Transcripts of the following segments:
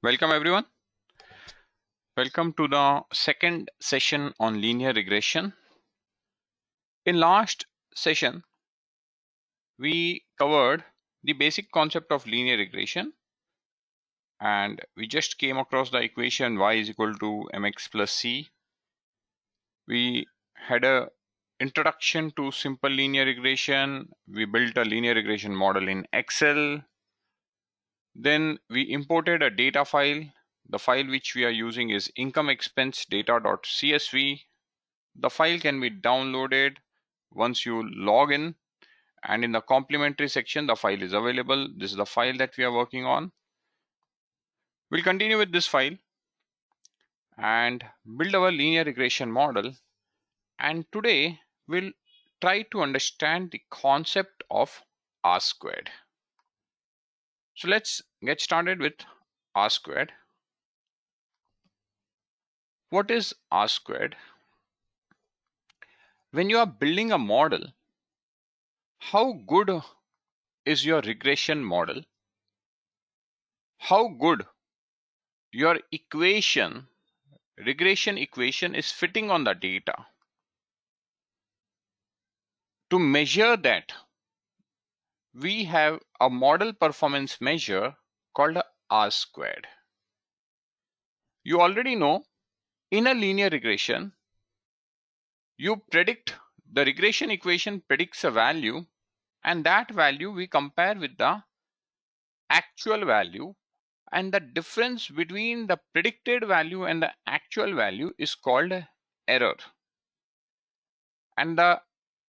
Welcome everyone. Welcome to the second session on linear regression. In last session, we covered the basic concept of linear regression and we just came across the equation y is equal to mx plus c. We had a introduction to simple linear regression. We built a linear regression model in Excel. Then we imported a data file. The file which we are using is income expense data.csv. The file can be downloaded once you log in, and in the complementary section the file is available. This is the file that we are working on. We'll continue with this file and build our linear regression model, and today we'll try to understand the concept of R squared. So let's get started with R squared. What is R squared? When you are building a model, how good is your regression model? How good your regression equation is fitting on the data? To measure that, we have a model performance measure called R squared. You already know, in a linear regression, you predict, the regression equation predicts a value, and that value we compare with the actual value, and the difference between the predicted value and the actual value is called error. And the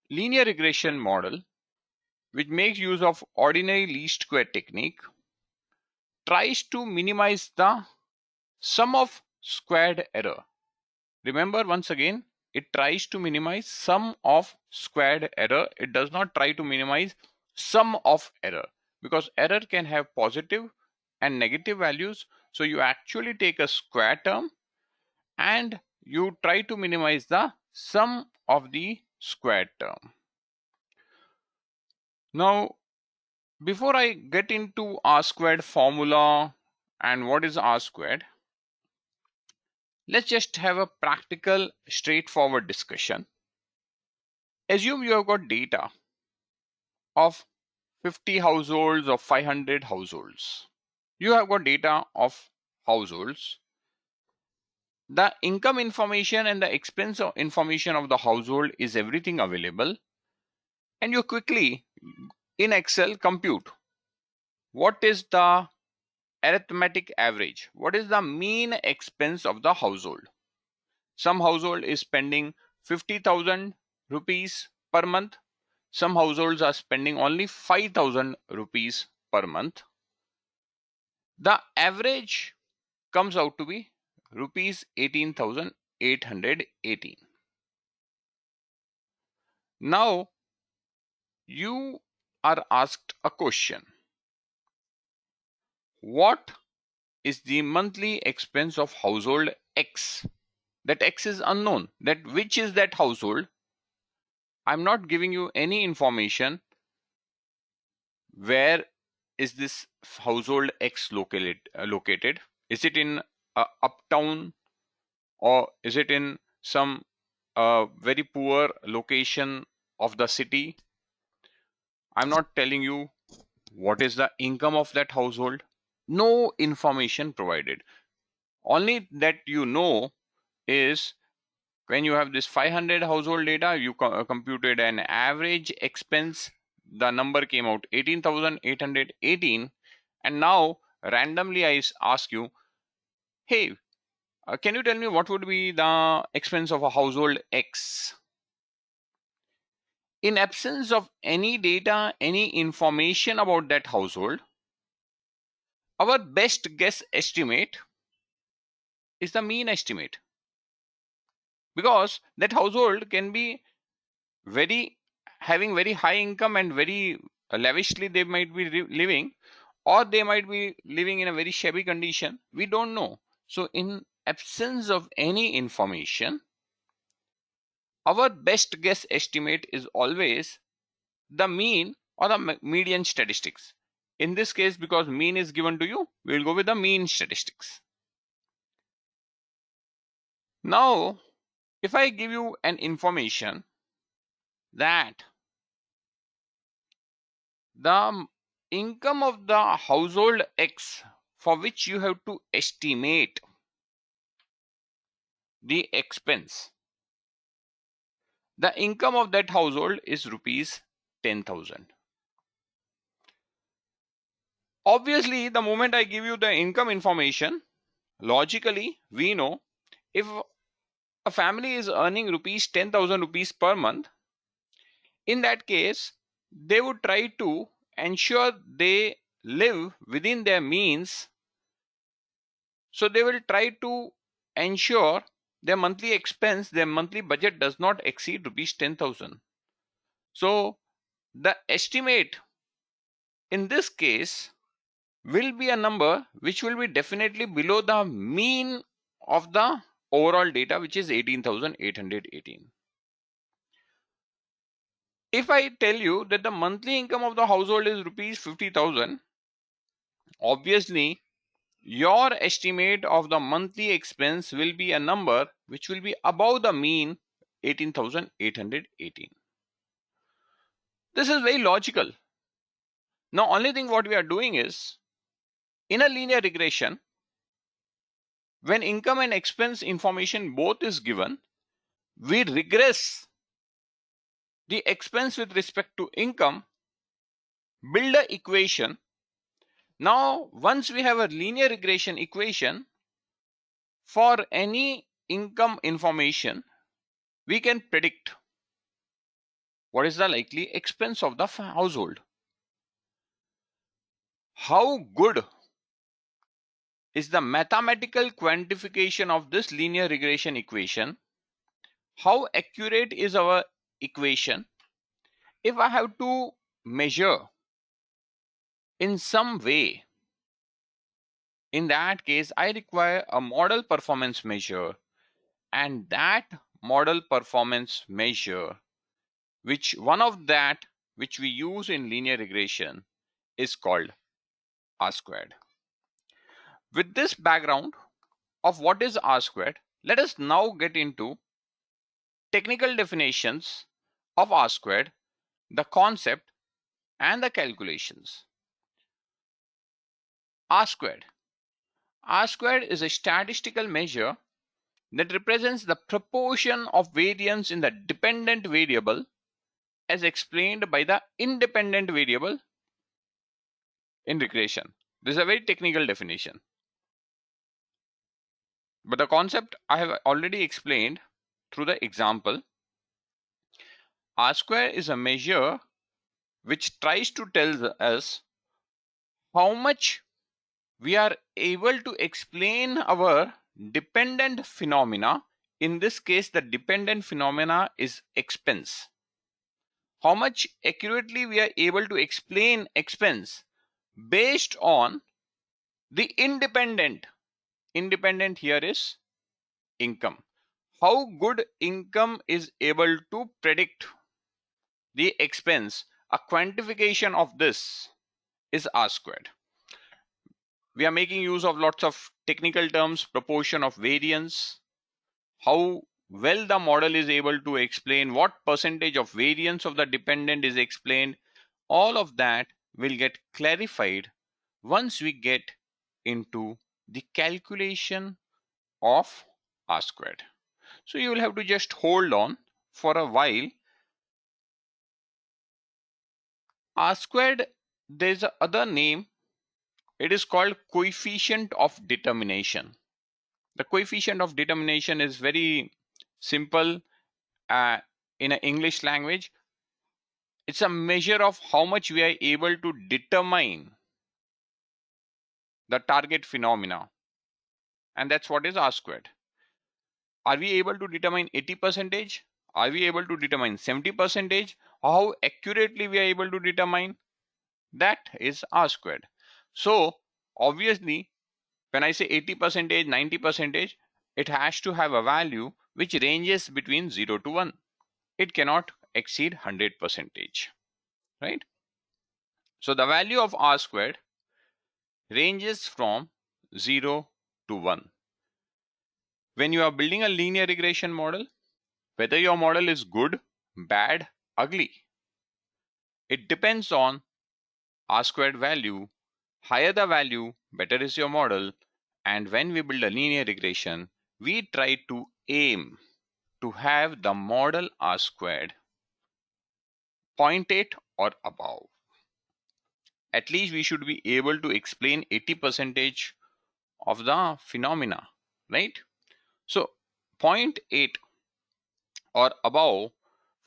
linear regression model, which makes use of ordinary least square technique, tries to minimize the sum of squared error. Remember, once again, it tries to minimize sum of squared error. It does not try to minimize sum of error, because error can have positive and negative values. So you actually take a square term and you try to minimize the sum of the squared term. Now, before I get into R squared formula and what is R squared, let's just have a practical, straightforward discussion. Assume you have got data of 50 households or 500 households. You have got data of households. The income information and the expense information of the household is everything available. And you quickly in Excel compute what is the arithmetic average, what is the mean expense of the household. Some household is spending 50,000 rupees per month. Some households are spending only 5,000 rupees per month. The average comes out to be rupees 18,818. Now you are asked a question. What is the monthly expense of household X? That X is unknown. That which is that household? I'm not giving you any information. Where is this household X located? Is it in uptown, or is it in some very poor location of the city? I'm not telling you what is the income of that household. No information provided. Only that you know is, when you have this 500 household data, you computed an average expense. The number came out 18,818. And now randomly I ask you, hey, can you tell me what would be the expense of a household X? In absence of any data, any information about that household, our best guess estimate is the mean estimate, because that household can be having very high income and very lavishly they might be living, or they might be living in a very shabby condition. We don't know. So in absence of any information, our best guess estimate is always the mean or the median statistics. In this case, because mean is given to you, we will go with the mean statistics. Now, if I give you an information that the income of the household X, for which you have to estimate the expense, the income of that household is rupees 10,000. Obviously, the moment I give you the income information, logically, we know if a family is earning rupees 10,000 rupees per month, in that case, they would try to ensure they live within their means. So they will try to ensure their monthly expense, their monthly budget does not exceed rupees 10,000. So the estimate in this case will be a number which will be definitely below the mean of the overall data, which is 18,818. If I tell you that the monthly income of the household is rupees 50,000, obviously your estimate of the monthly expense will be a number which will be above the mean 18,818. This is very logical. Now, only thing what we are doing is, in a linear regression, when income and expense information both is given, we regress the expense with respect to income, build a equation. Now, once we have a linear regression equation for any income information, we can predict what is the likely expense of the household. How good is the mathematical quantification of this linear regression equation? How accurate is our equation? If I have to measure in some way, in that case, I require a model performance measure, and that model performance measure, which one of that which we use in linear regression, is called R-squared. With this background of what is R-squared, let us now get into technical definitions of R-squared, the concept and the calculations. R-squared. R-squared is a statistical measure that represents the proportion of variance in the dependent variable as explained by the independent variable in regression. This is a very technical definition. But the concept I have already explained through the example. R-square is a measure which tries to tell us how much we are able to explain our dependent phenomena. In this case, the dependent phenomena is expense. How much accurately we are able to explain expense based on the independent. Independent here is income. How good income is able to predict the expense. A quantification of this is R-squared. We are making use of lots of technical terms, proportion of variance, how well the model is able to explain what percentage of variance of the dependent is explained. All of that will get clarified once we get into the calculation of R-squared. So you will have to just hold on for a while. R-squared, there's a other name. It is called coefficient of determination. The coefficient of determination is very simple in an English language. It's a measure of how much we are able to determine the target phenomena. And that's what is R-squared. Are we able to determine 80%? Are we able to determine 70%? How accurately we are able to determine? That is R-squared. So obviously, when I say 80%, 90%, it has to have a value which ranges between 0 to 1. It cannot exceed 100%, right? So the value of R squared ranges from 0 to 1. When you are building a linear regression model, whether your model is good, bad, ugly, it depends on R squared value. Higher the value, better is your model. And when we build a linear regression, we try to aim to have the model R squared 0.8 or above. At least we should be able to explain 80% of the phenomena, right? So 0.8 or above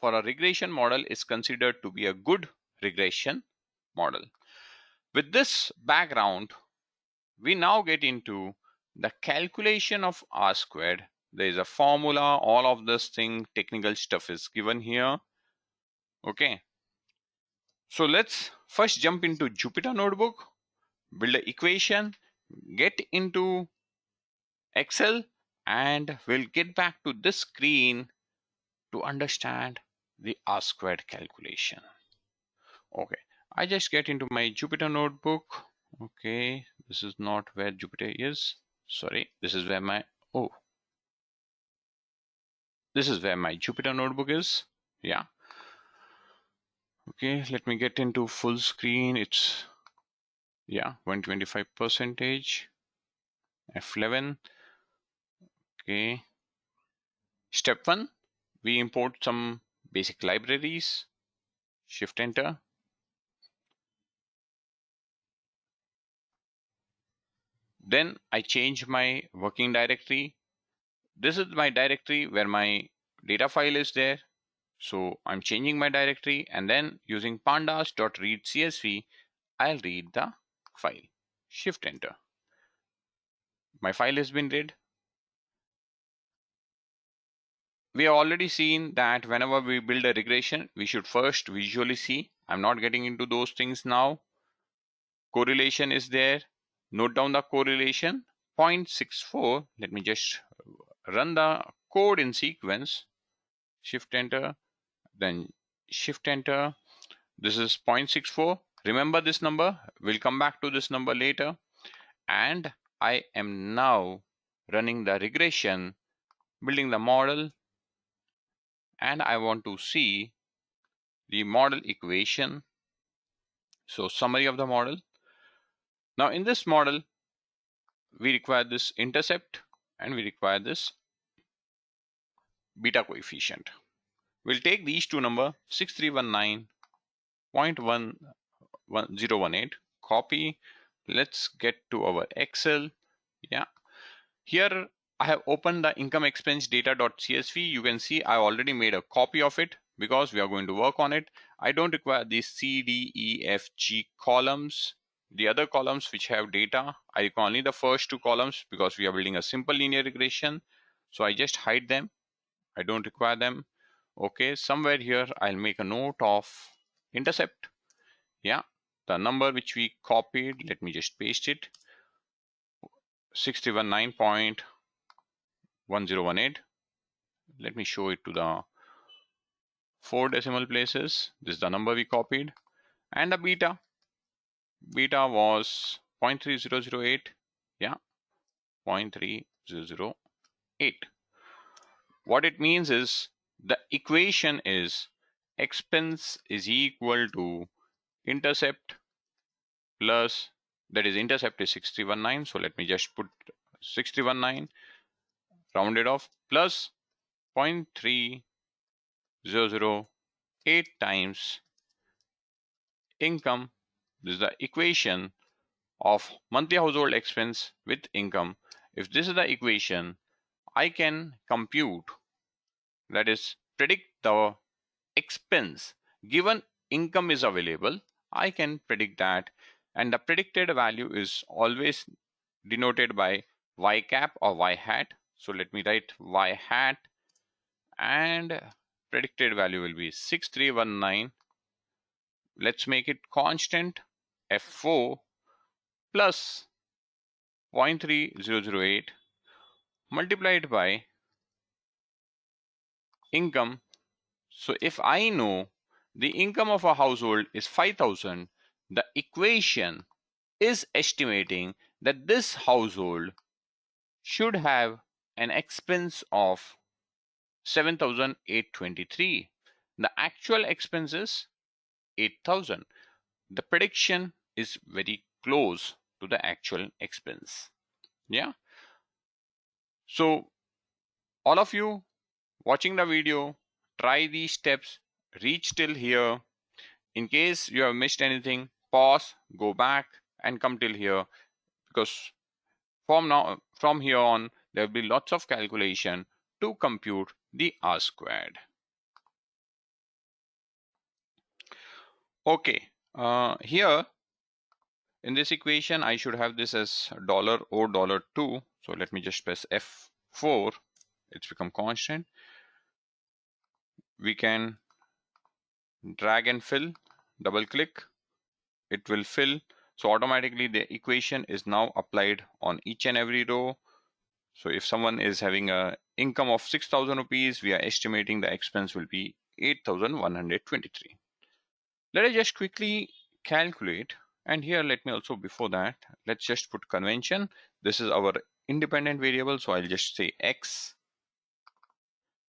for a regression model is considered to be a good regression model. With this background, we now get into the calculation of R squared. There is a formula, all of this thing, technical stuff is given here. Okay. So let's first jump into Jupyter Notebook, build an equation, get into Excel, and we'll get back to this screen to understand the R squared calculation. Okay, I just get into my Jupyter Notebook. Okay, this is not where Jupyter is. Sorry, this is where my, oh, this is where my Jupyter Notebook is. Yeah. Okay, let me get into full screen. It's, yeah, 125%, F11. Okay. Step 1, we import some basic libraries. Shift enter. Then I change my working directory. This is my directory where my data file is there. So I'm changing my directory, and then using pandas.read CSV, I'll read the file. Shift enter. My file has been read. We have already seen that whenever we build a regression, we should first visually see. I'm not getting into those things now. Correlation is there. Note down the correlation 0.64. Let me just run the code in sequence. Shift enter, then shift enter. This is 0.64. Remember this number. We'll come back to this number later. And I am now running the regression, building the model, and I want to see the model equation. So summary of the model. Now in this model, we require this intercept and we require this beta coefficient. We'll take these two numbers, 6319.1018, copy. Let's get to our Excel. Yeah, here I have opened the income expense data.csv. You can see I already made a copy of it because we are going to work on it. I don't require these C, D, E, F, G columns. The other columns which have data, I require only the first two columns because we are building a simple linear regression. So I just hide them. I don't require them. Okay, somewhere here I'll make a note of intercept. Yeah, the number which we copied, let me just paste it. 619.1018. Let me show it to the 4 decimal places. This is the number we copied. And the beta was 0.3008. Yeah, 0.3008. What it means is the equation is expense is equal to intercept plus, that is intercept is 619. So let me just put 619 rounded off plus 0.3008 times income. This is the equation of monthly household expense with income. If this is the equation, I can compute, that is predict the expense. Given income is available, I can predict that, and the predicted value is always denoted by y cap or y hat. So let me write y hat, and predicted value will be 6319. Let's make it constant, F4 plus 0.3008 multiplied by income. So if I know the income of a household is 5,000, the equation is estimating that this household should have an expense of 7,823. The actual expense is 8,000. The prediction is very close to the actual expense. Yeah. So all of you watching the video, try these steps, reach till here. In case you have missed anything, pause, go back and come till here, because from here on, there will be lots of calculation to compute the R squared. Okay, here in this equation, I should have this as $O $2. So let me just press F4. It's become constant. We can drag and fill, double click, it will fill. So automatically the equation is now applied on each and every row. So if someone is having a income of 6,000 rupees, we are estimating the expense will be 8,123. Let us just quickly calculate. And here, let me also, before that, let's just put convention. This is our independent variable. So I'll just say X.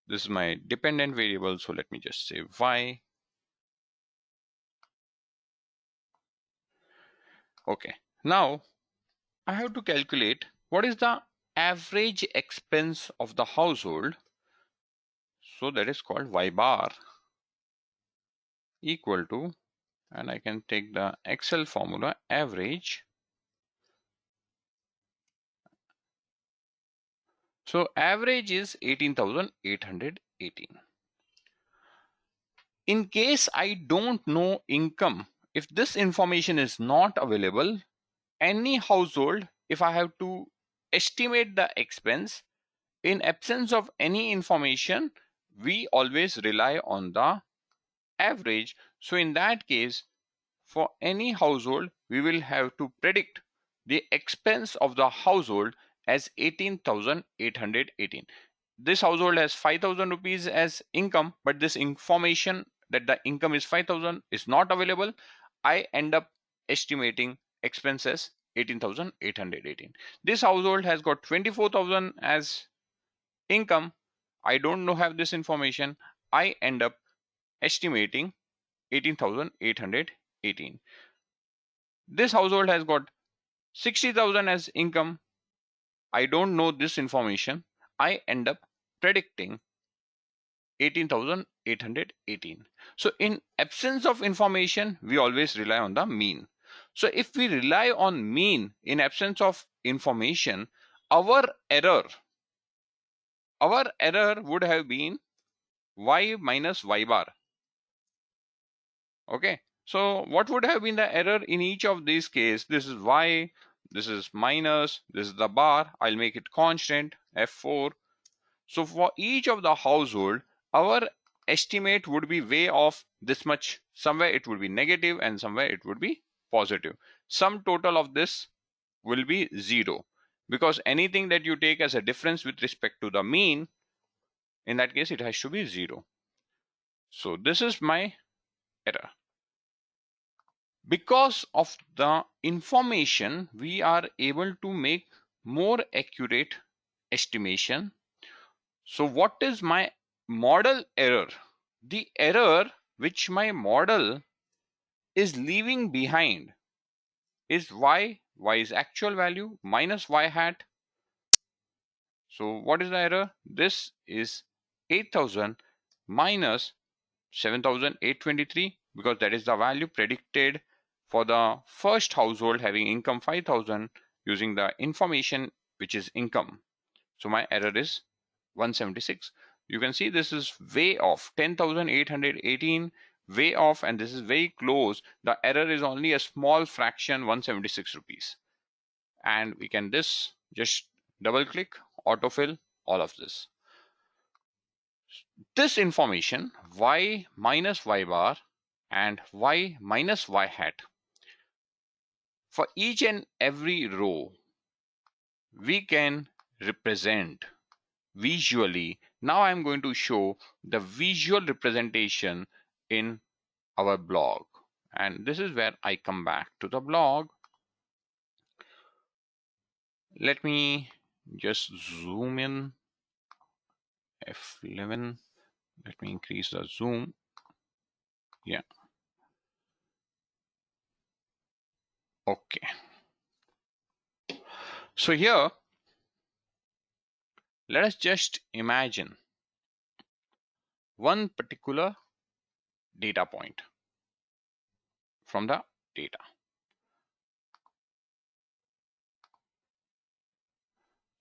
This is my dependent variable. So let me just say Y. Okay. Now I have to calculate what is the average expense of the household. So that is called Y bar equal to, and I can take the Excel formula, average. So average is 18,818. In case I don't know income, if this information is not available, any household, if I have to estimate the expense, in absence of any information, we always rely on the average. So in that case, for any household, we will have to predict the expense of the household as 18,818. This household has 5,000 rupees as income, but this information that the income is 5,000 is not available. I end up estimating expenses 18,818. This household has got 24,000 as income. I don't know have this information. I end up estimating 18,818. This household has got 60,000 as income. I don't know this information. I end up predicting 18,818. So in absence of information, we always rely on the mean. So if we rely on mean in absence of information, our error would have been y minus y bar. Okay, so what would have been the error in each of these cases? This is y, this is minus, this is the bar. I'll make it constant, F4. So for each of the household, our estimate would be way off this much. Somewhere it would be negative and somewhere it would be positive. Sum total of this will be 0, because anything that you take as a difference with respect to the mean, in that case it has to be 0. So this is my error. Because of the information, we are able to make more accurate estimation. So what is my model error? The error which my model is leaving behind is y is actual value minus y hat. So what is the error? This is 8,000 minus 7,823, because that is the value predicted for the first household having income 5,000 using the information which is income. So my error is 176. You can see this is way off, 10,818, way off, and this is very close. The error is only a small fraction, 176 rupees. And we can just double click, autofill all of this. This information, y minus y bar and y minus y hat, for each and every row, we can represent visually. Now I'm going to show the visual representation in our blog. And this is where I come back to the blog. Let me just zoom in. F11. Let me increase the zoom. Yeah. Okay. So here, let us just imagine one particular data point from the data.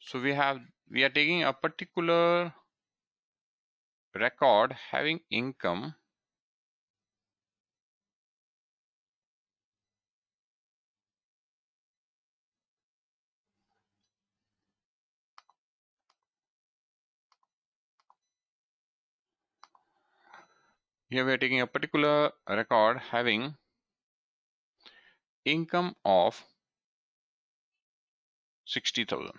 So we are taking a particular record having income here. We are taking a particular record having income of 60,000.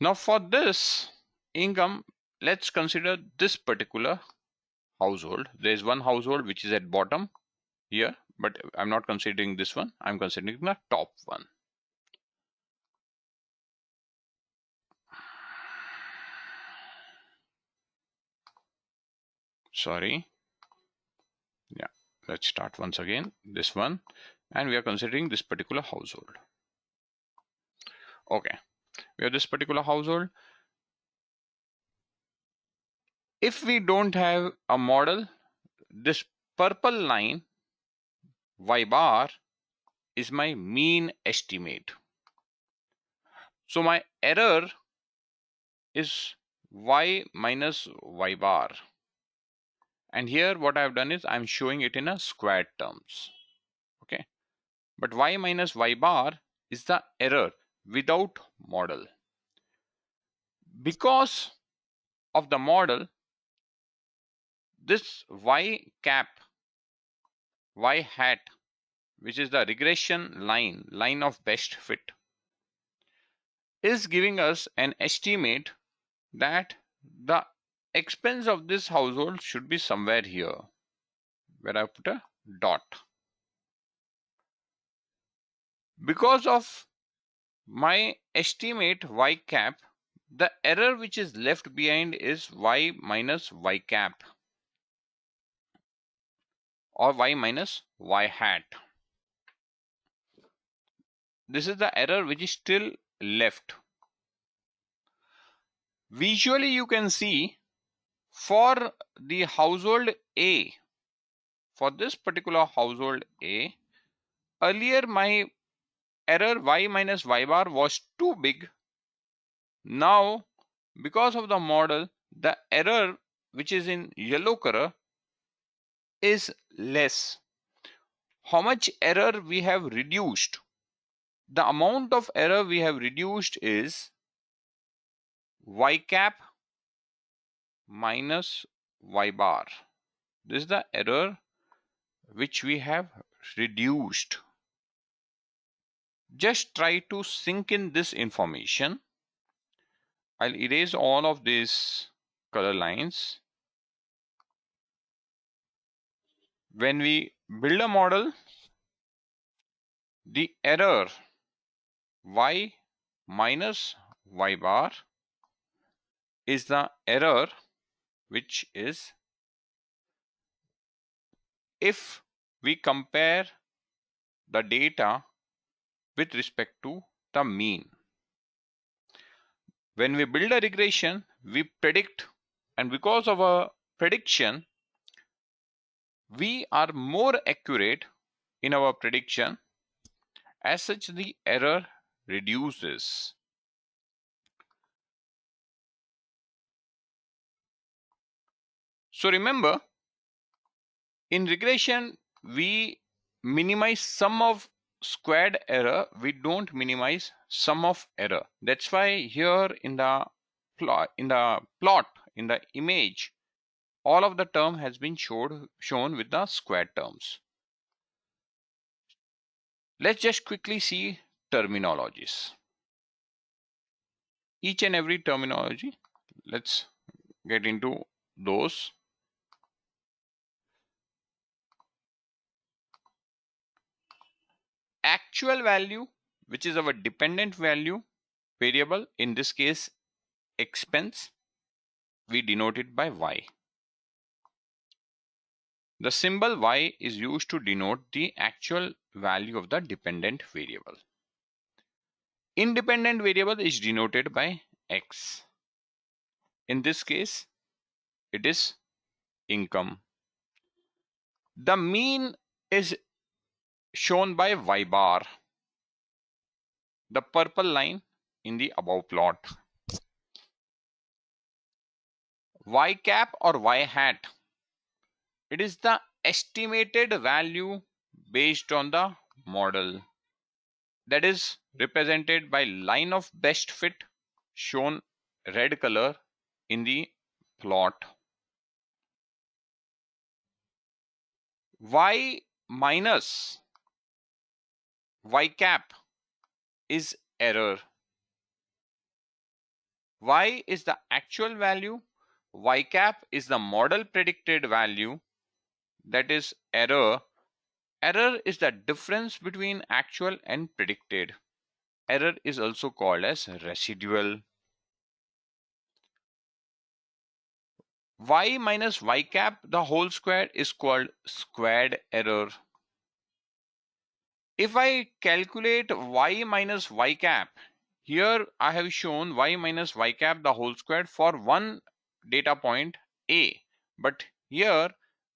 Now for this income, let's consider this particular household. There is one household which is at bottom here, but I'm not considering this one. I'm considering the top one. Sorry. Yeah, let's start once again. This one, and we are considering this particular household. Okay, we have this particular household. If we don't have a model, this purple line y bar is my mean estimate. So my error is y minus y bar. And here what I've done is I'm showing it in a squared terms. Okay, but y minus y bar is the error without model. Because of the model, this y cap, y hat, which is the regression line of best fit, is giving us an estimate that the expense of this household should be somewhere here, where I put a dot. Because of my estimate y cap, the error which is left behind is y minus y cap or y minus y hat. This is the error which is still left. Visually you can see for the household A, for this particular household A, earlier my error y minus y bar was too big. Now because of the model, the error which is in yellow color is less. How much error we have reduced? The amount of error we have reduced is y cap minus y bar. This is the error which we have reduced. Just try to sink in this information. I'll erase all of these color lines. When we build a model, the error y minus y bar is the error which is, if we compare the data with respect to the mean. When we build a regression, we predict, and because of a prediction, we are more accurate in our prediction. As such, the error reduces. So remember, in regression, we minimize sum of squared error. We don't minimize sum of error. That's why here in the plot, in the image, all of the term has been shown with the squared terms. Let's just quickly see terminologies. each and every terminology. Let's get into those. Actual value, which is our dependent value variable, in this case expense, we denote it by y. The symbol y is used to denote the actual value of the dependent variable. Independent variable is denoted by x. In this case, it is income. The mean is shown by y bar, the purple line in the above plot. Y cap or y hat, it is the estimated value based on the model, that is represented by line of best fit, shown red color in the plot. Y minus y cap is error. Y is the actual value, y cap is the model predicted value, that is error. Error is the difference between actual and predicted. Error is also called as residual. Y minus y cap the whole square is called squared error. If I calculate y minus y cap, here I have shown y minus y cap the whole square for one data point A, but here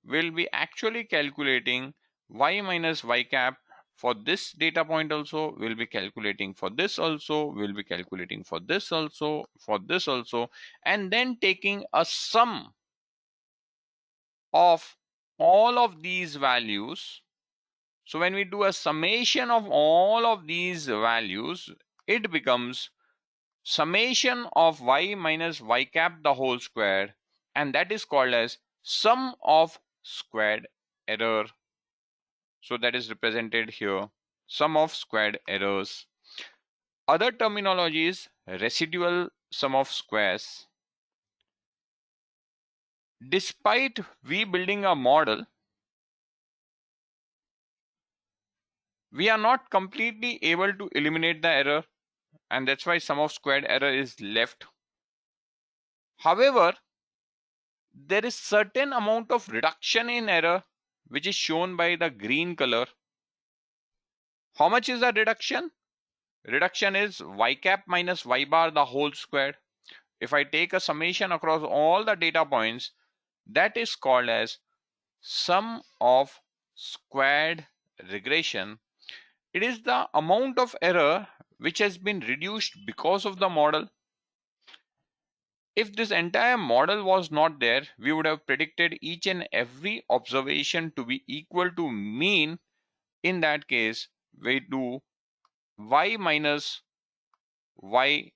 we'll be actually calculating y minus y cap for this data point also, we'll be calculating for this also, we'll be calculating for this also, for this also, and then taking a sum of all of these values. So when we do a summation of all of these values, it becomes summation of y minus y cap the whole square, and that is called as sum of squared error. So that is represented here, sum of squared errors. Other terminology is residual sum of squares. Despite we building a model, we are not completely able to eliminate the error, and that's why sum of squared error is left. However, there is certain amount of reduction in error which is shown by the green color. How much is the reduction? Reduction is y cap minus y bar the whole square. If I take a summation across all the data points, that is called as sum of squared regression. It is the amount of error which has been reduced because of the model. If this entire model was not there, we would have predicted each and every observation to be equal to mean. In that case, we do y minus y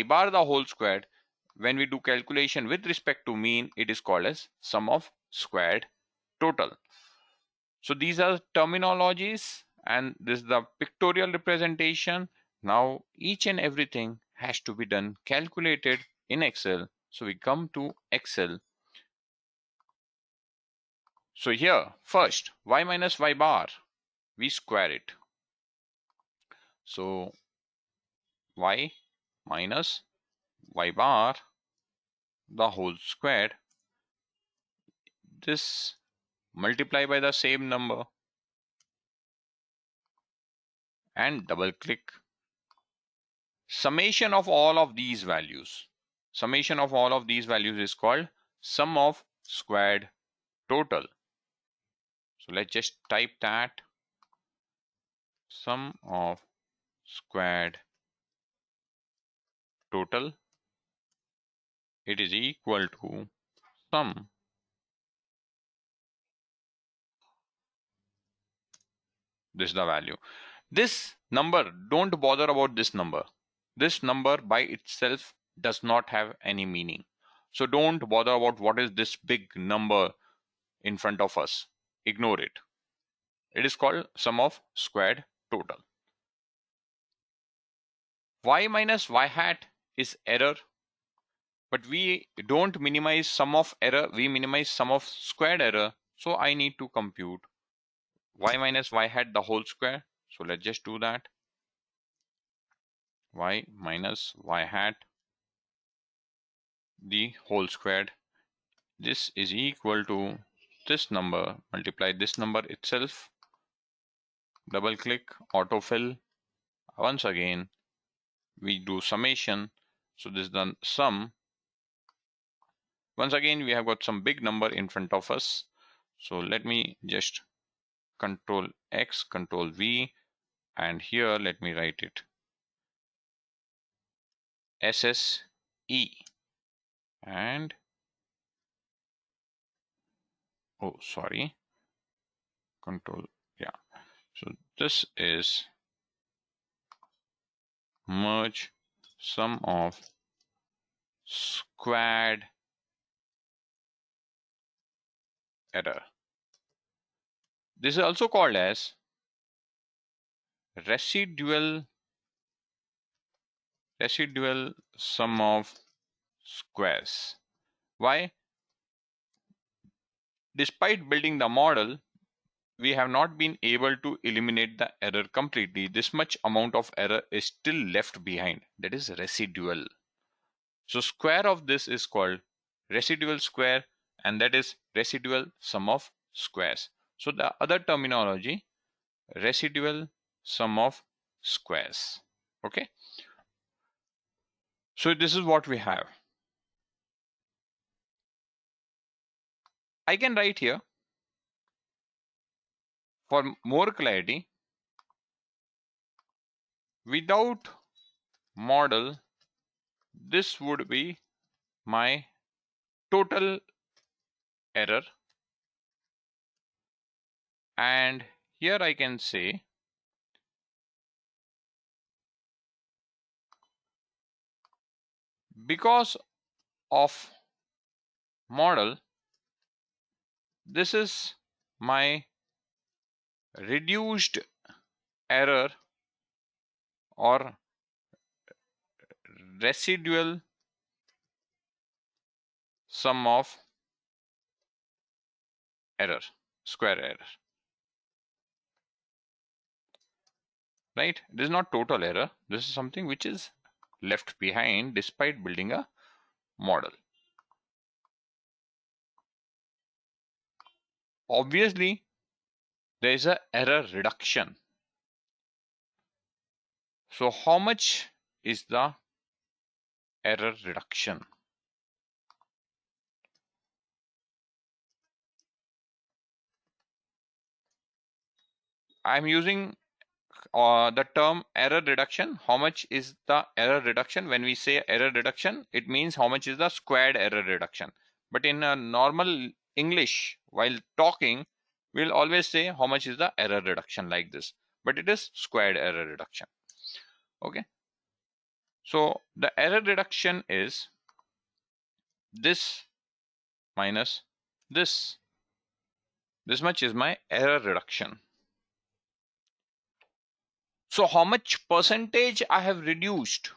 bar the whole squared. When we do calculation with respect to mean, it is called as sum of squared total. So these are terminologies, and this is the pictorial representation. Now each and everything has to be done calculated in Excel. So we come to Excel. So here first y minus y bar, we square it. So y minus y bar the whole squared, this multiply by the same number and double click. Summation of all of these values. Summation of all of these values is called sum of squared total. So let's just type that, sum of squared total, it is equal to sum this is the value. This number, don't bother about this number. This number by itself does not have any meaning. So don't bother about what is this big number in front of us. Ignore it. It is called sum of squared total. Y minus y hat is error, but we don't minimize sum of error, we minimize sum of squared error. So I need to compute y minus y hat the whole square. So let's just do that. Y minus y hat the whole squared. This is equal to this number multiply this number itself. Double click, autofill. Once again, we do summation. So this is the sum. Once again, we have got some big number in front of us. So let me just Control X, Control V, and here let me write it SSE. And oh, sorry, Control, yeah. So this is merge sum of squared error. This is also called as residual sum of squares. Why? Despite building the model, we have not been able to eliminate the error completely. This much amount of error is still left behind. That is residual. So square of this is called residual square, and that is residual sum of squares. So the other terminology, residual sum of squares. Okay. So this is what we have. I can write here for more clarity, without model, this would be my total error. And here I can say because of model, this is my reduced error or residual sum of error, square error, right? This is not total error. This is something which is left behind despite building a model. Obviously, there is a error reduction. So how much is the error reduction? I'm using the term error reduction. How much is the error reduction? When we say error reduction, it means how much is the squared error reduction. But in a normal English, while talking, we'll always say how much is the error reduction, like this. But it is squared error reduction. Okay. So the error reduction is this minus this. This much is my error reduction. So how much percentage I have reduced?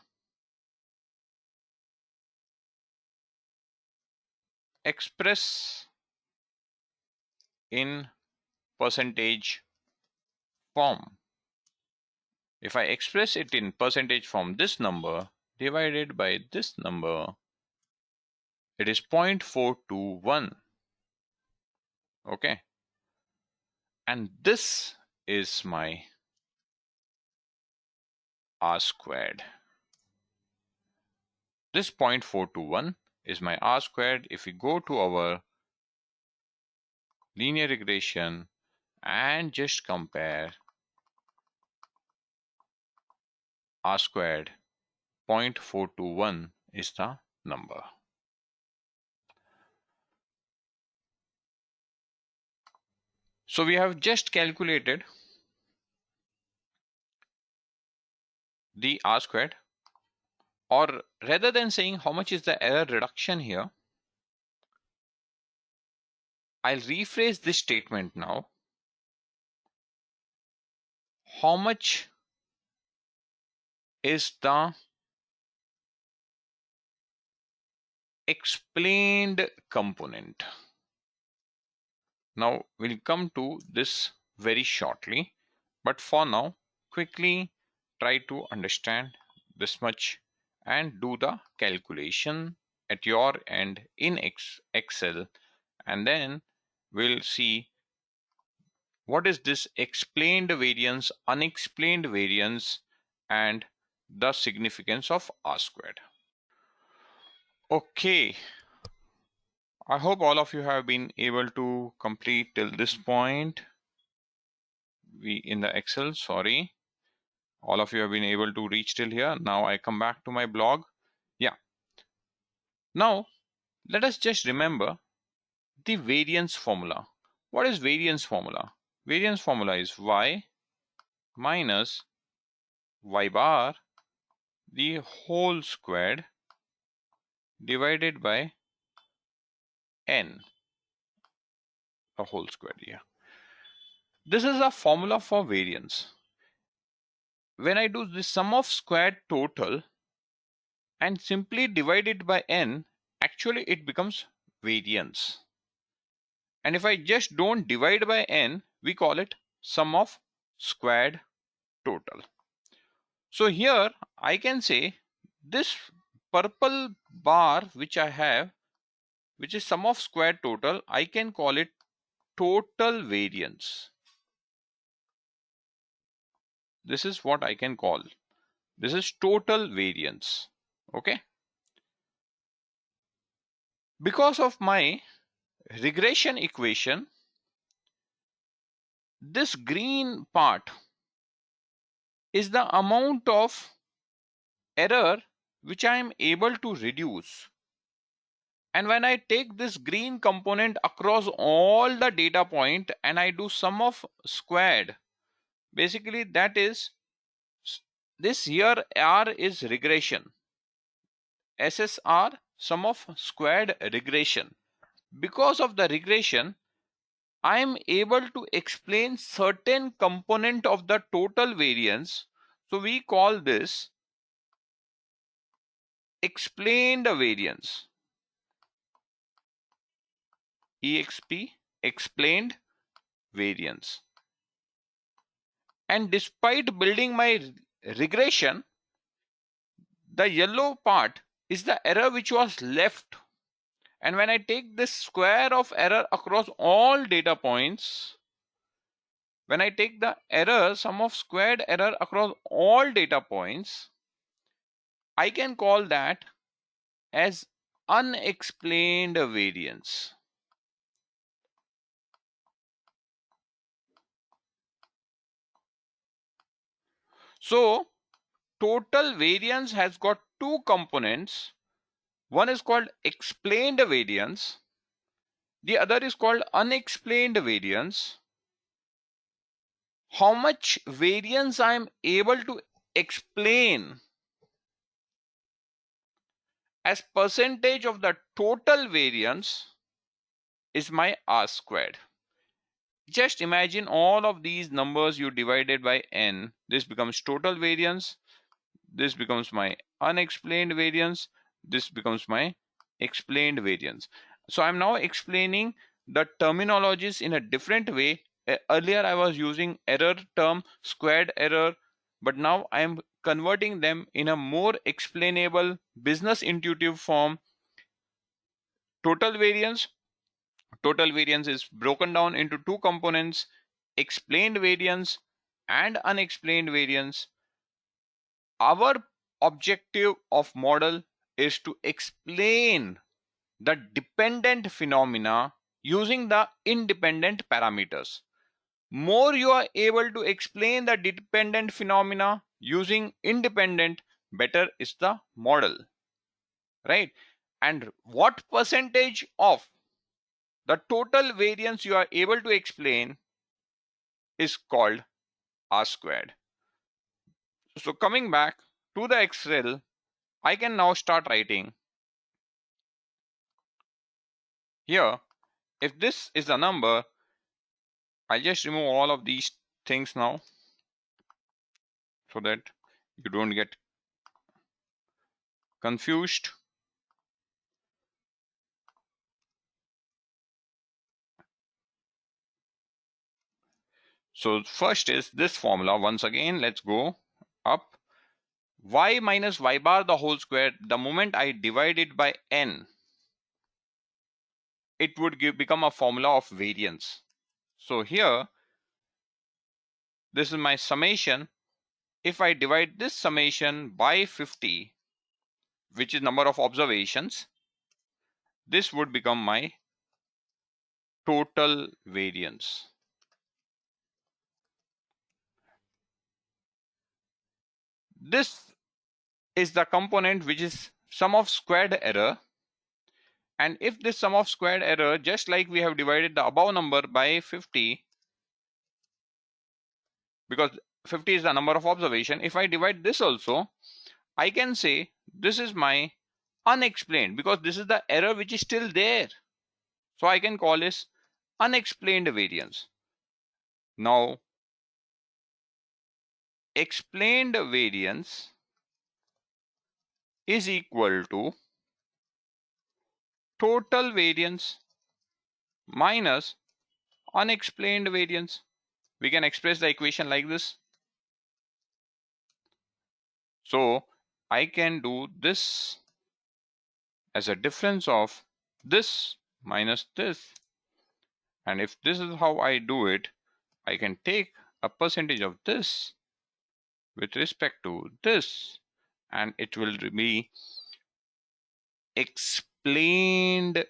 Express in percentage form. If I express it in percentage form, this number divided by this number, it is 0.421. Okay. And this is my R squared. This 0.421 is my R squared. If we go to our linear regression and just compare R squared, 0.421 is the number. So we have just calculated the R squared, or rather than saying how much is the error reduction here, I'll rephrase this statement now. How much is the explained component. Now we'll come to this very shortly, but for now, quickly try to understand this much and do the calculation at your end in Excel, and then we'll see what is this explained variance, unexplained variance, and the significance of R squared. Okay, I hope all of you have been able to complete till this point. We in the Excel, sorry. All of you have been able to reach till here. Now I come back to my blog. Yeah. Now let us just remember the variance formula. What is variance formula? Variance formula is y minus y bar the whole squared divided by n, the whole squared. Yeah. This is a formula for variance. When I do the sum of squared total and simply divide it by n, actually it becomes variance. And if I just don't divide by n, we call it sum of squared total. So here I can say this purple bar which I have, which is sum of squared total, I can call it total variance. This is what I can call. This is total variance. Okay. Because of my regression equation, this green part is the amount of error which I am able to reduce. And when I take this green component across all the data point and I do sum of squared, basically that is, this here R is regression. SSR, sum of squared regression. Because of the regression, I am able to explain certain component of the total variance. So we call this explained variance. EXP, explained variance. And despite building my regression, the yellow part is the error which was left. And when I take this square of error across all data points, when I take the error, sum of squared error across all data points, I can call that as unexplained variance. So total variance has got two components. One is called explained variance. The other is called unexplained variance. How much variance I am able to explain as percentage of the total variance is my R squared. Just imagine all of these numbers you divided by n. This becomes total variance. This becomes my unexplained variance. This becomes my explained variance. So I'm now explaining the terminologies in a different way. Earlier I was using error term, squared error, but now I am converting them in a more explainable, business intuitive form. Total variance. Total variance is broken down into two components, explained variance and unexplained variance. Our objective of model is to explain the dependent phenomena using the independent parameters. More you are able to explain the dependent phenomena using independent, better is the model, right? And what percentage of the total variance you are able to explain is called R squared. So coming back to the Excel, I can now start writing here. If this is the number, I'll just remove all of these things now so that you don't get confused. So first is this formula. Once again, let's go up. Y minus y bar the whole square. The moment I divide it by n, it would become a formula of variance. So here, this is my summation. If I divide this summation by 50, which is number of observations, this would become my total variance. This is the component which is sum of squared error. And if this sum of squared error, just like we have divided the above number by 50, because 50 is the number of observation, if I divide this also, I can say this is my unexplained, because this is the error which is still there. So I can call this unexplained variance. Now, explained variance is equal to total variance minus unexplained variance. We can express the equation like this. So I can do this as a difference of this minus this. And if this is how I do it, I can take a percentage of this with respect to this, and it will be explained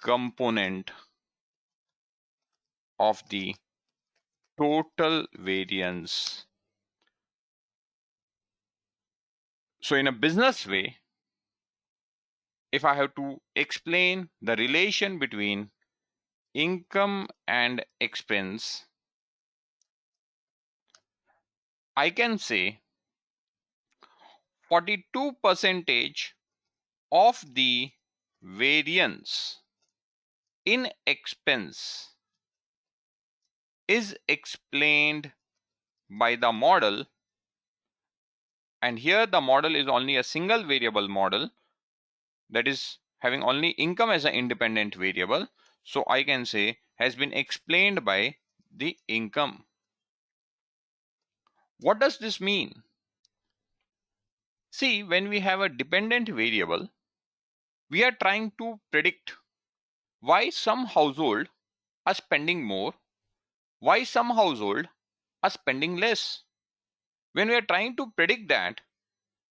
component of the total variance. So in a business way, if I have to explain the relation between income and expense, I can say 42% of the variance in expense is explained by the model, and here the model is only a single variable model, that is having only income as an independent variable. So I can say has been explained by the income. What does this mean? See, when we have a dependent variable, we are trying to predict why some household are spending more, why some household are spending less. When we are trying to predict that,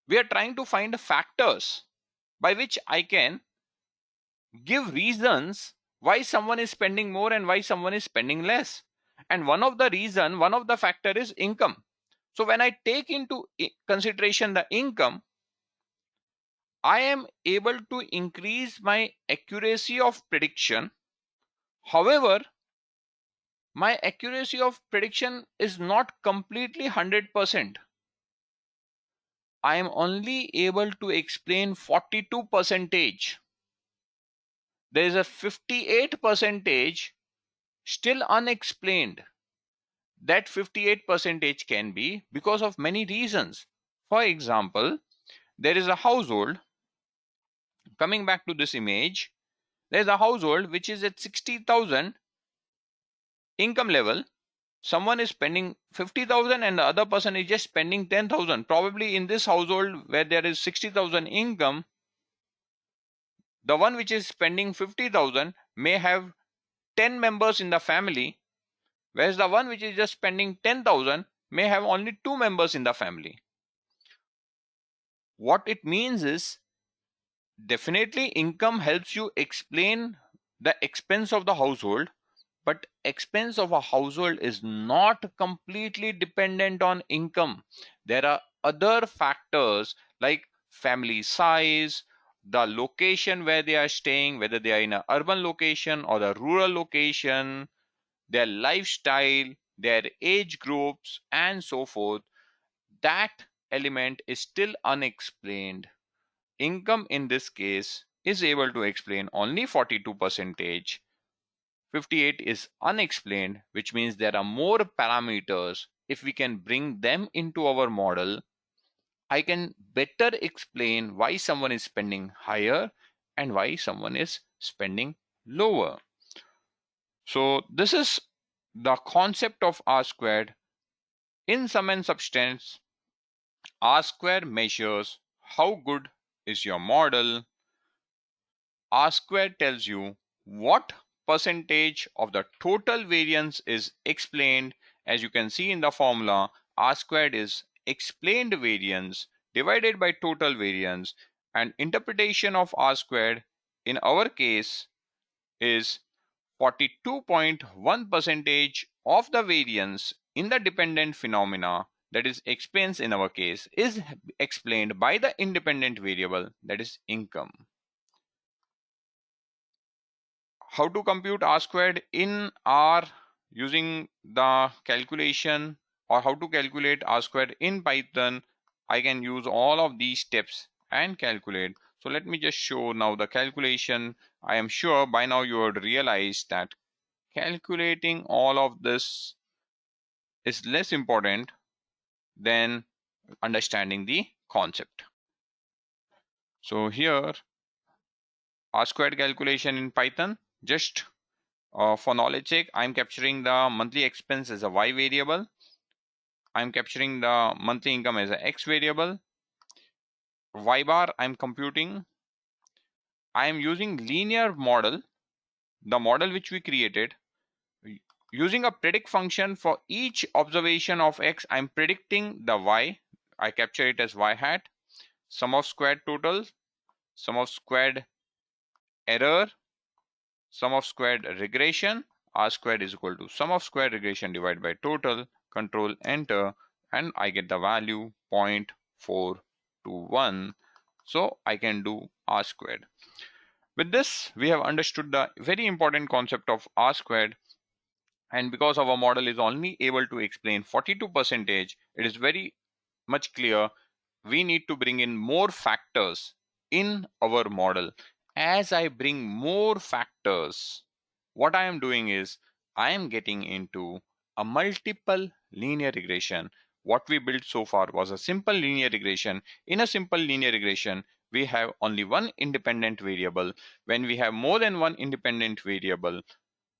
we are trying to find factors by which I can give reasons why someone is spending more and why someone is spending less. And one of the factor is income. So when I take into consideration the income, I am able to increase my accuracy of prediction. However, my accuracy of prediction is not completely 100%. I am only able to explain 42%. There is a 58% still unexplained. That 58% can be because of many reasons. For example, there is a household, coming back to this image, there is a household which is at 60,000 income level. Someone is spending 50,000 and the other person is just spending 10,000. Probably in this household where there is 60,000 income, the one which is spending 50,000 may have 10 members in the family, whereas the one which is just spending 10,000 may have only 2 members in the family. What it means is, definitely income helps you explain the expense of the household, but expense of a household is not completely dependent on income. There are other factors like family size, the location where they are staying, whether they are in an urban location or a rural location, their lifestyle, their age groups, and so forth. That element is still unexplained. Income in this case is able to explain only 42%. 58 is unexplained, which means there are more parameters. If we can bring them into our model, I can better explain why someone is spending higher and why someone is spending lower. So this is the concept of R squared, in sum and substance, R square measures how good is your model. R square tells you what percentage of the total variance is explained. As you can see in the formula, R squared is explained variance divided by total variance, and interpretation of R squared in our case is 42.1 percentage of the variance in the dependent phenomena, that is expense in our case, is explained by the independent variable, that is income. How to compute R squared in R using the calculation, or how to calculate R squared in Python? I can use all of these steps and calculate. So let me just show now the calculation. I am sure by now you would realize that calculating all of this is less important than understanding the concept. So here, R squared calculation in Python, just for knowledge sake, I'm capturing the monthly expense as a y variable. I'm capturing the monthly income as a x variable. Y bar I'm computing. I am using linear model, the model which we created. Using a predict function for each observation of x, I'm predicting the y. I capture it as y hat. Sum of squared total, sum of squared error, sum of squared regression. R squared is equal to sum of squared regression divided by total. Control enter, and I get the value 0.421. So I can do R squared. With this, we have understood the very important concept of R squared. And because our model is only able to explain 42%, it is very much clear we need to bring in more factors in our model. As I bring more factors, what I am doing is I am getting into a multiple linear regression. What we built so far was a simple linear regression. In a simple linear regression, we have only one independent variable. When we have more than one independent variable,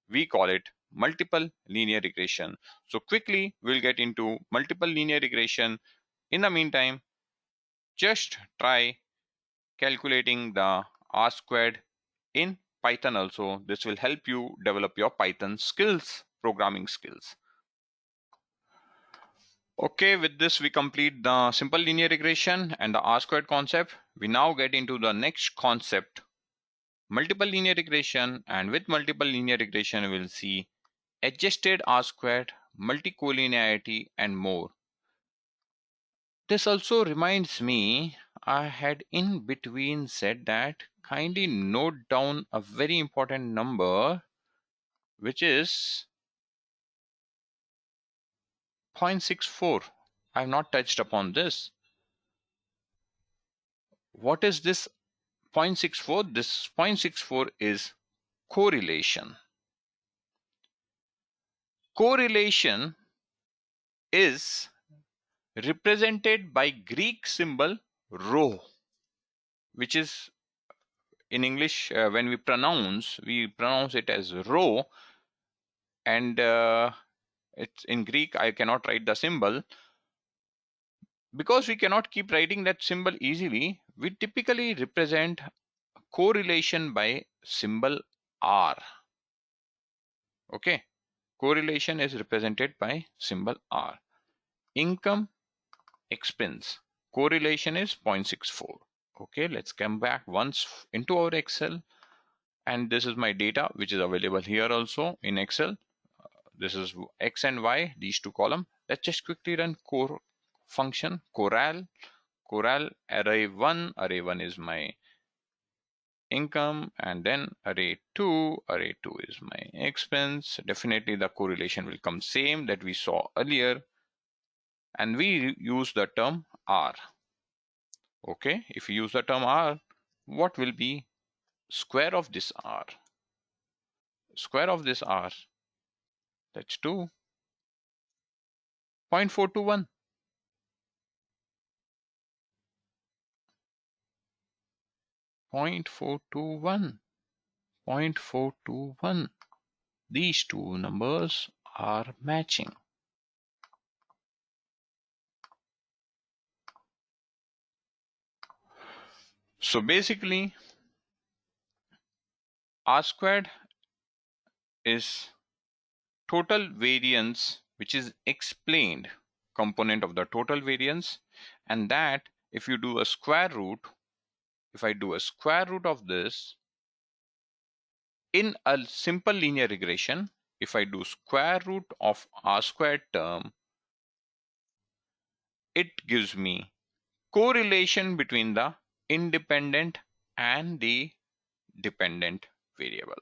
we call it multiple linear regression. So quickly we'll get into multiple linear regression. In the meantime, just try calculating the R squared in Python also. This will help you develop your Python skills, programming skills. Okay, with this we complete the simple linear regression and the R squared concept. We now get into the next concept, multiple linear regression, and with multiple linear regression we'll see adjusted R squared, multicollinearity, and more. This also reminds me, I had in between said that kindly note down a very important number, which is 0.64. I have not touched upon this. What is this 0.64? This 0.64 is correlation. Correlation is represented by Greek symbol rho, which is in English, when we pronounce it as rho, and it's in Greek. I cannot write the symbol because we cannot keep writing that symbol easily. We typically represent correlation by symbol R. Okay, correlation is represented by symbol R. Income, expense, correlation is 0.64. Okay, let's come back once into our Excel, and this is my data which is available here also in Excel. This is X and Y, these two columns. Let's just quickly run core function, corral array 1. Array 1 is my income, and then array 2 is my expense. Definitely the correlation will come same that we saw earlier, and we use the term R. Okay, if we use the term R, what will be square of this R? Square of this R, that's 2. 0.421. 0.421. 0.421. These two numbers are matching. So basically, R squared is total variance, which is explained component of the total variance, and that if you do a square root, if I do a square root of this in a simple linear regression, if I do square root of R squared term, it gives me correlation between the independent and the dependent variable.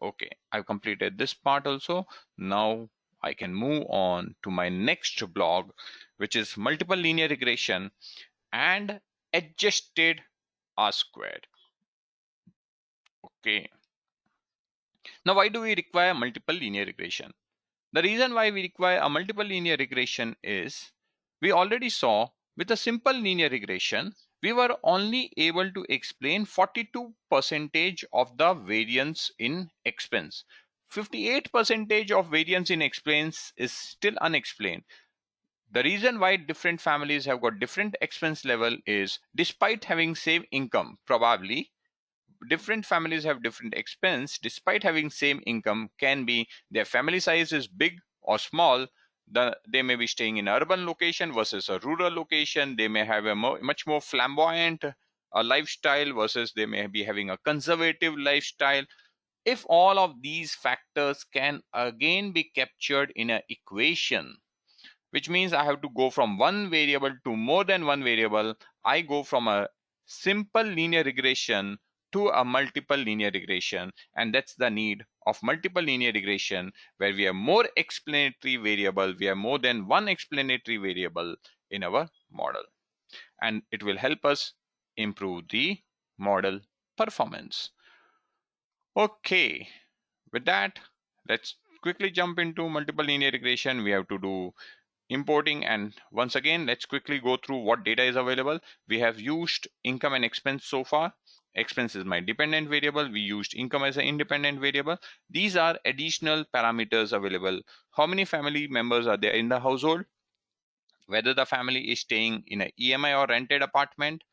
Okay, I've completed this part also. Now I can move on to my next blog, which is multiple linear regression and adjusted R squared. Okay, now why do we require multiple linear regression? The reason why we require a multiple linear regression is we already saw with a simple linear regression, we were only able to explain 42% of the variance in expense. 58% of variance in expense is still unexplained. The reason why different families have got different expense level is despite having same income, probably different families have different expense despite having same income. Can be their family size is big or small. They may be staying in an urban location versus a rural location. They may have a much more flamboyant lifestyle versus they may be having a conservative lifestyle. If all of these factors can again be captured in an equation, which means I have to go from one variable to more than one variable. I go from a simple linear regression to a multiple linear regression, and that's the need of multiple linear regression, where we have more explanatory variable, we have more than one explanatory variable in our model, and it will help us improve the model performance. Okay, with that, let's quickly jump into multiple linear regression. We have to do importing, and once again let's quickly go through what data is available. We have used income and expense so far. Expense is my dependent variable. We used income as an independent variable. These are additional parameters available. How many family members are there in the household, whether the family is staying in an EMI or rented apartment,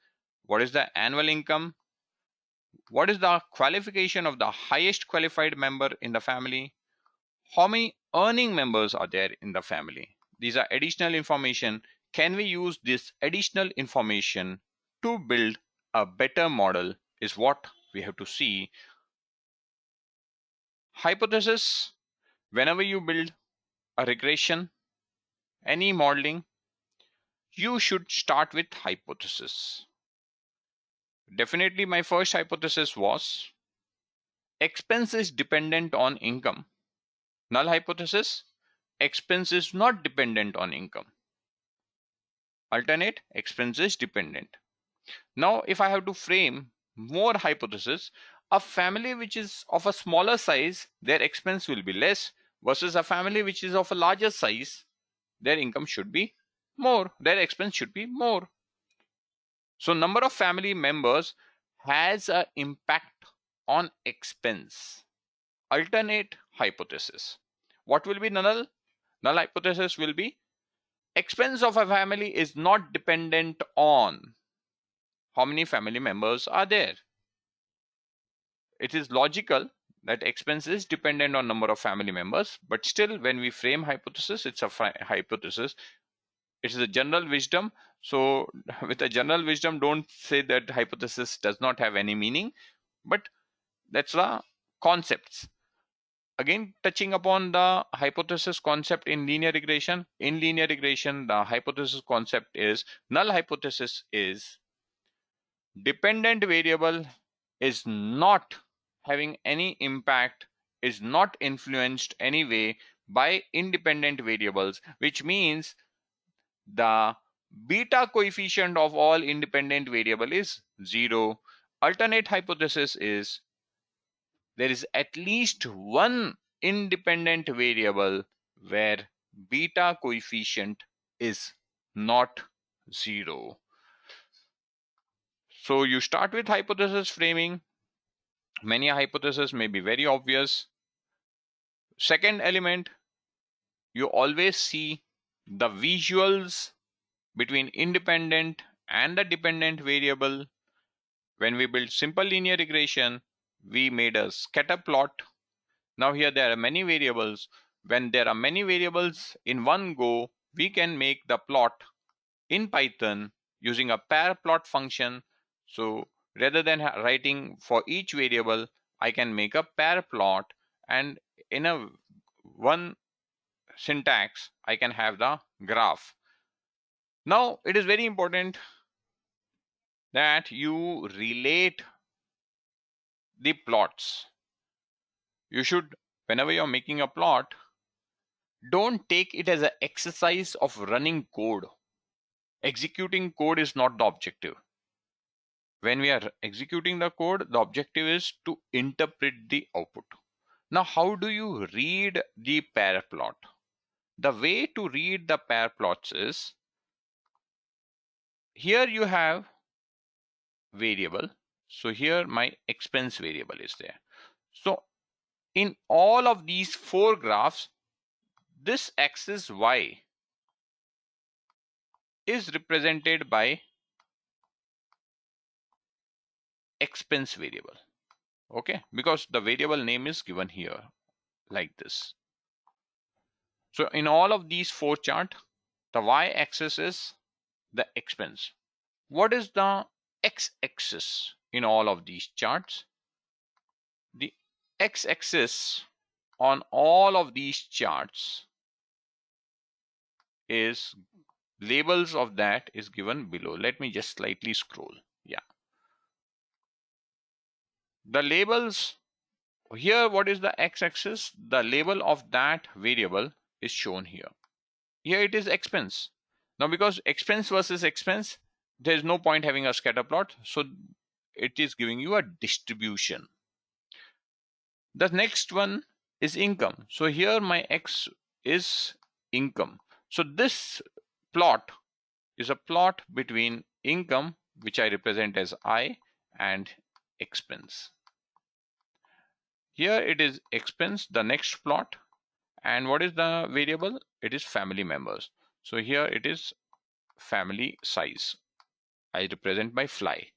what is the annual income, what is the qualification of the highest qualified member in the family, how many earning members are there in the family. These are additional information. Can we use this additional information to build a better model is what we have to see. Hypothesis: whenever you build a regression, any modeling, you should start with hypothesis. Definitely my first hypothesis was expense is dependent on income. Null hypothesis: expense is not dependent on income. Alternate: expense is dependent. Now, if I have to frame more hypothesis, a family which is of a smaller size, their expense will be less, versus a family which is of a larger size, their income should be more, their expense should be more. So number of family members has an impact on expense. Alternate hypothesis. What will be null? Null hypothesis will be expense of a family is not dependent on how many family members are there. It is logical that expense is dependent on number of family members, but still when we frame hypothesis, it's a hypothesis. It is a general wisdom. So with a general wisdom, don't say that hypothesis does not have any meaning, but that's the concepts. Again, touching upon the hypothesis concept in linear regression. In linear regression, the hypothesis concept is null hypothesis is dependent variable is not having any impact, is not influenced anyway by independent variables, which means the beta coefficient of all independent variable is 0. Alternate hypothesis is there is at least one independent variable where beta coefficient is not 0. So you start with hypothesis framing. Many hypotheses may be very obvious. Second element, you always see the visuals between independent and the dependent variable. When we built simple linear regression, we made a scatter plot. Now here there are many variables. When there are many variables in one go, we can make the plot in Python using a pair plot function. So rather than writing for each variable, I can make a pair plot, and in a one syntax, I can have the graph. Now it is very important that you relate the plots. You should, whenever you're making a plot, don't take it as an exercise of running code. Executing code is not the objective. When we are executing the code, the objective is to interpret the output. Now, how do you read the pair plot? The way to read the pair plots is, here you have variable. So here my expense variable is there. So in all of these four graphs, this axis y is represented by expense variable. Okay, because the variable name is given here like this. So in all of these four charts, the y-axis is the expense. What is the x-axis in all of these charts? The x-axis on all of these charts is, labels of that is given below. Let me just slightly scroll. Yeah. The labels here, what is the x-axis? The label of that variable is shown here. Here it is expense. Now because expense versus expense, there is no point having a scatter plot. So it is giving you a distribution. The next one is income. So here my x is income. So this plot is a plot between income, which I represent as I, and expense. Here it is expense, the next plot. And what is the variable? It is family members. So here it is family size. I represent by fly.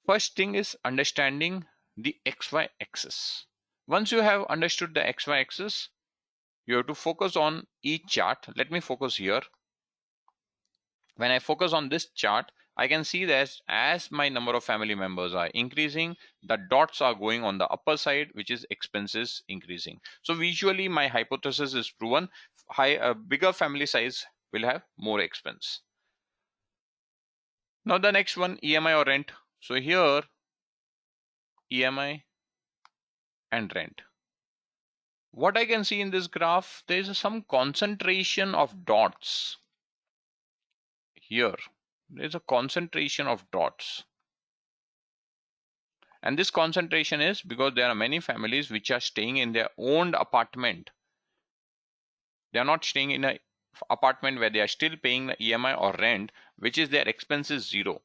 First thing is understanding the XY axis. Once you have understood the XY axis, you have to focus on each chart. Let me focus here. When I focus on this chart, I can see that as my number of family members are increasing, the dots are going on the upper side, which is expenses increasing. So visually, my hypothesis is proven. A bigger family size will have more expense. Now the next one, EMI or rent. So here, EMI and rent. What I can see in this graph, there is some concentration of dots. Here, there is a concentration of dots. And this concentration is because there are many families which are staying in their owned apartment. They are not staying in an apartment where they are still paying the EMI or rent, which is their expense is zero.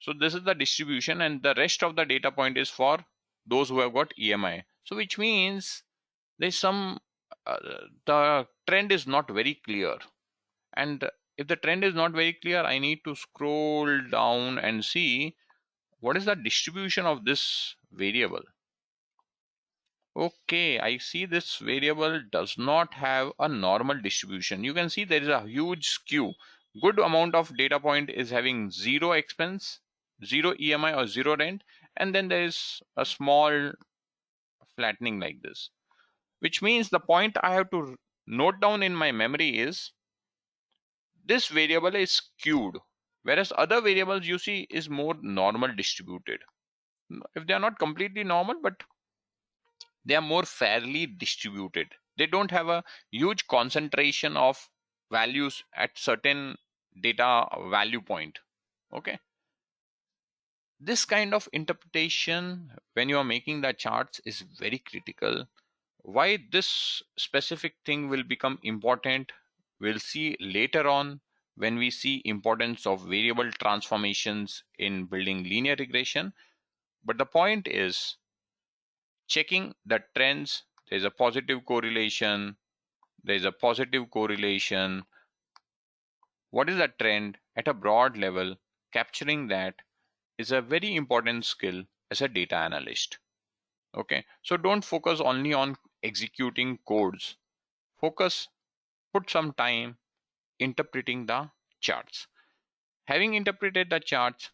So this is the distribution, and the rest of the data point is for those who have got EMI. So which means there's some, the trend is not very clear. And if the trend is not very clear, I need to scroll down and see what is the distribution of this variable. Okay, I see this variable does not have a normal distribution. You can see there is a huge skew. Good amount of data point is having zero expense, zero EMI or zero rent, and then there is a small flattening like this, which means the point I have to note down in my memory is this variable is skewed, whereas other variables you see is more normal distributed. If they are not completely normal, but they are more fairly distributed. They don't have a huge concentration of values at certain data value point. Okay. This kind of interpretation when you are making the charts is very critical. Why this specific thing will become important, we'll see later on when we see importance of variable transformations in building linear regression. But the point is checking the trends. There's a positive correlation. there is a positive correlation. What is the trend at a broad level? Capturing that is a very important skill as a data analyst. Okay, so don't focus only on executing codes. Focus, put some time interpreting the charts. Having interpreted the charts,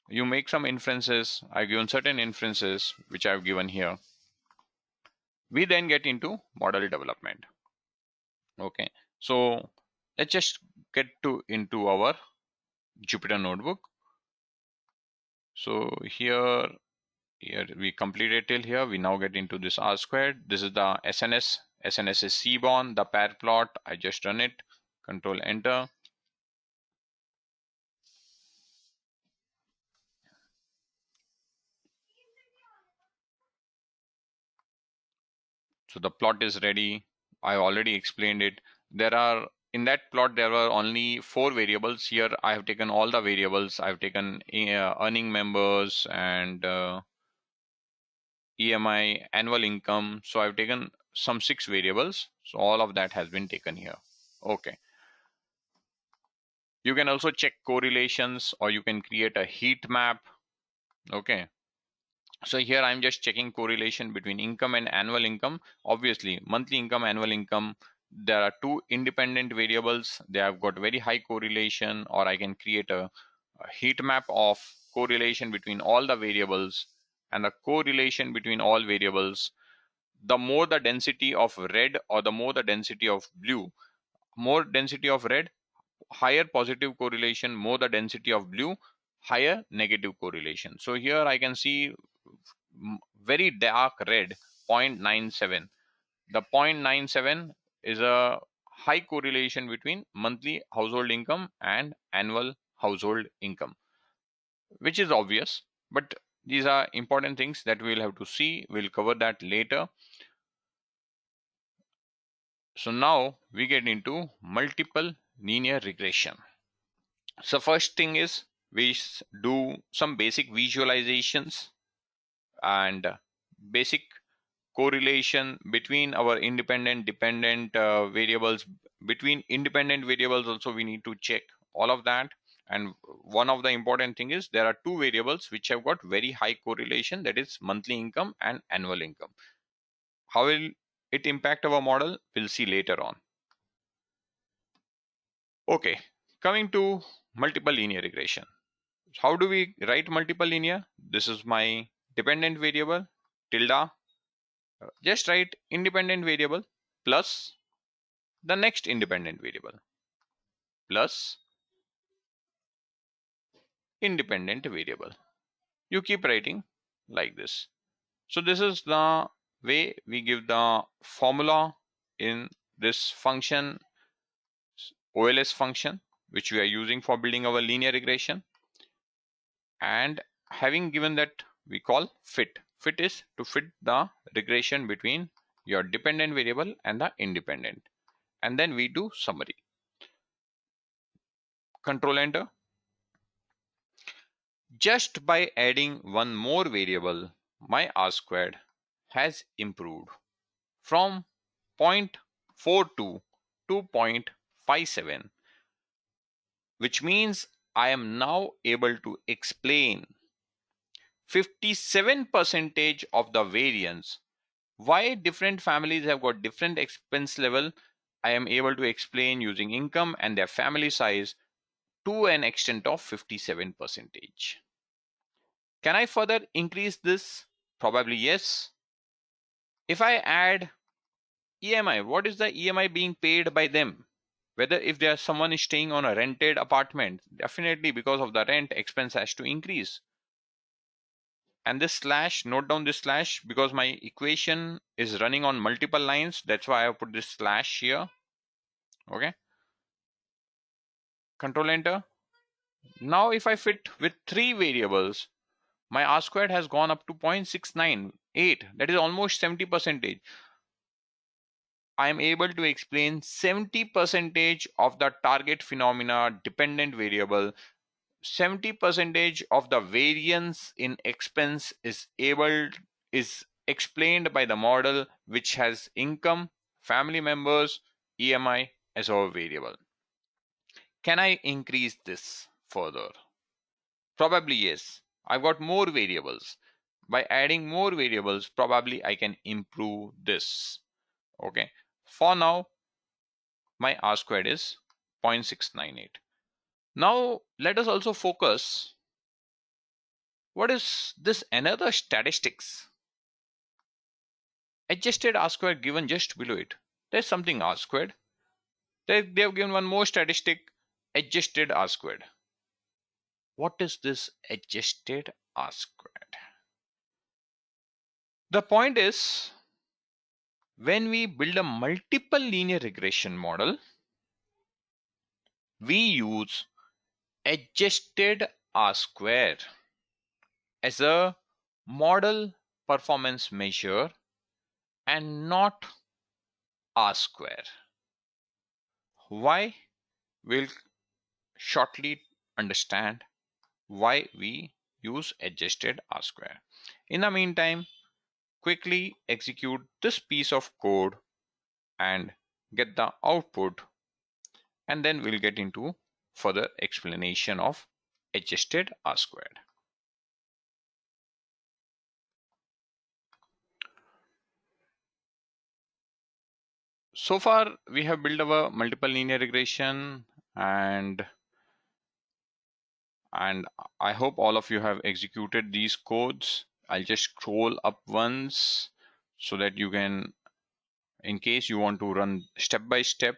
you make some inferences. I've given certain inferences which I've given here. We then get into model development. Okay, so let's just get into our Jupyter notebook. So here we completed till here. We now get into this R squared. This is the SNS. SNS is Seaborn, the pair plot. I just run it. Control enter. So the plot is ready. I already explained it. In that plot there were only 4 variables. Here I have taken all the variables. I've taken earning members and EMI, annual income. So I've taken some 6 variables. So all of that has been taken here. Okay. You can also check correlations, or you can create a heat map. Okay. So here I'm just checking correlation between income and annual income. Obviously, monthly income, annual income, there are 2 independent variables. They have got very high correlation, or I can create a heat map of correlation between all the variables, and the correlation between all variables. The more the density of red or the more the density of blue, more density of red, higher positive correlation, more the density of blue, higher negative correlation. So here I can see very dark red, 0.97. The 0.97 is a high correlation between monthly household income and annual household income, which is obvious, but these are important things that we'll have to see. We'll cover that later. So now we get into multiple linear regression. So first thing is we do some basic visualizations and basic correlation between our independent dependent variables. Between independent variables also we need to check all of that. And one of the important thing is there are 2 variables which have got very high correlation, that is monthly income and annual income. How will it impact our model? We'll see later on. Okay, coming to multiple linear regression. How do we write multiple linear? This is my dependent variable, tilde. Just write independent variable plus the next independent variable plus independent variable. You keep writing like this. So this is the way we give the formula in this function, OLS function, which we are using for building our linear regression. And having given that, we call fit. Fit is to fit the regression between your dependent variable and the independent. And then we do summary. Control enter. Just by adding one more variable, my R squared has improved from 0.42 to 0.57, which means I am now able to explain 57% of the variance. Why different families have got different expense level, I am able to explain using income and their family size to an extent of 57%. Can I further increase this? Probably yes. If I add EMI, what is the EMI being paid by them? Whether if there's someone is staying on a rented apartment, definitely because of the rent, expense has to increase. And this slash, note down this slash because my equation is running on multiple lines. That's why I have put this slash here. Okay. Control enter. Now if I fit with 3 variables, my R squared has gone up to 0.698. That is almost 70%. I am able to explain 70% of the target phenomena dependent variable. 70% of the variance in expense is explained by the model which has income, family members, EMI as our variable. Can I increase this further? Probably yes. I've got more variables. By adding more variables, probably I can improve this. Okay. For now, my R squared is 0.698. Now, let us also focus. What is this another statistics? Adjusted R squared given just below it. There's something R squared. They have given one more statistic, adjusted R squared. What is this adjusted R squared? The point is, when we build a multiple linear regression model, we use adjusted R square as a model performance measure and not R square. Why? We'll shortly understand why we use adjusted R square. In the meantime, quickly execute this piece of code and get the output, and then we'll get into further explanation of adjusted R squared. So far we have built our multiple linear regression, and I hope all of you have executed these codes. I'll just scroll up once so that you can, in case you want to run step by step.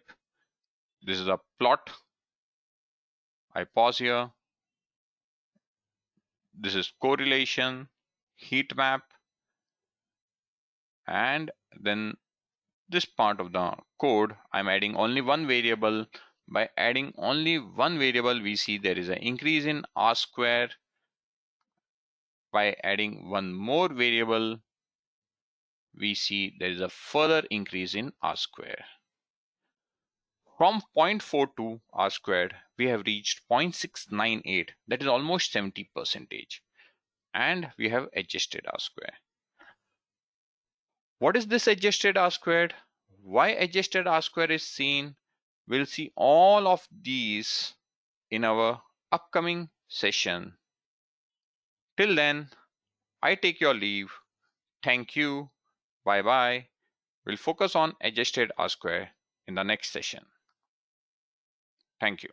This is a plot. I pause here. This is correlation, heat map, and then this part of the code, I'm adding only one variable. By adding only one variable, we see there is an increase in R square. By adding one more variable, we see there is a further increase in R square. From 0.42 R squared, we have reached 0.698, that is almost 70%. And we have adjusted R square. What is this adjusted R squared? Why adjusted R square is seen? We'll see all of these in our upcoming session. Till then, I take your leave. Thank you. Bye bye. We'll focus on adjusted R square in the next session. Thank you.